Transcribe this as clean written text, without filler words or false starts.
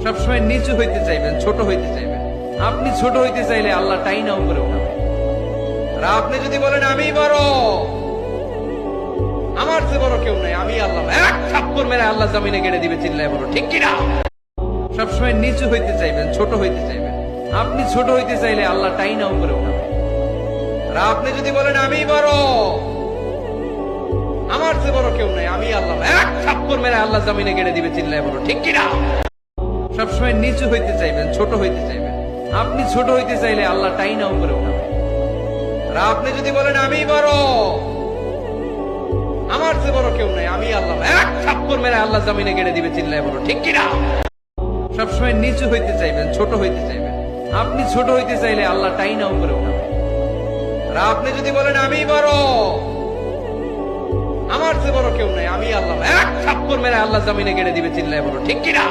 সবসময় নিচু হইতে চাইবেন, ছোট হইতে চাইবেন। আপনি ছোট হইতে চাইলে আল্লাহ টাইনা উপরে উঠাবে। আর আপনি যদি বলেন আমি বড়, আমার চেয়ে বড় কেউ নাই, আমি আল্লাহ, এক থাপ্পড় মেরে আল্লাহ জমিনে গেড়ে দিবে, চিল্লায় বলো ঠিক কিনা। সবসময় নিচু হইতে চাইবেন, ছোট হইতে চাইবেন। আপনি ছোট হইতে চাইলে আল্লাহ টাইনা উপরে উঠাবে। আর আপনি যদি বলেন আমি বড়, আমার চেয়ে বড় কেউ নাই, আমি আল্লাহ, এক থাপ্পড় মেরে আল্লাহ জমিনে গেড়ে দিবে, চিল্লায় বলো ঠিক কিনা। সবসময় নিচু হইতে চাইবেন, ছোট হইতে চাইবেন। আপনি ছোট হইতে চাইলে আল্লাহ টাইনা উপরে উঠাবে। আর আপনি যদি বলেন আমি বড়, আমার চেয়ে বড় কেউ নাই, আমি আল্লাহ, এক থাপ্পড় মেরে আল্লাহ জমিনে গেড়ে দিবে, চিল্লায় বলো ঠিক কিনা। সবসময় নিচু হইতে চাইবেন, ছোট হইতে চাইবেন। আপনি ছোট হইতে চাইলে আল্লাহ টাইনা উপরে উঠাবে। আর আপনি যদি বলেন আমি বড়, আমার চেয়ে বড় কেউ নাই, আমি আল্লাহ, এক থাপ্পড় মেরে আল্লাহ জমিনে গেড়ে দিবে, চিল্লায় বলো ঠিক কিনা।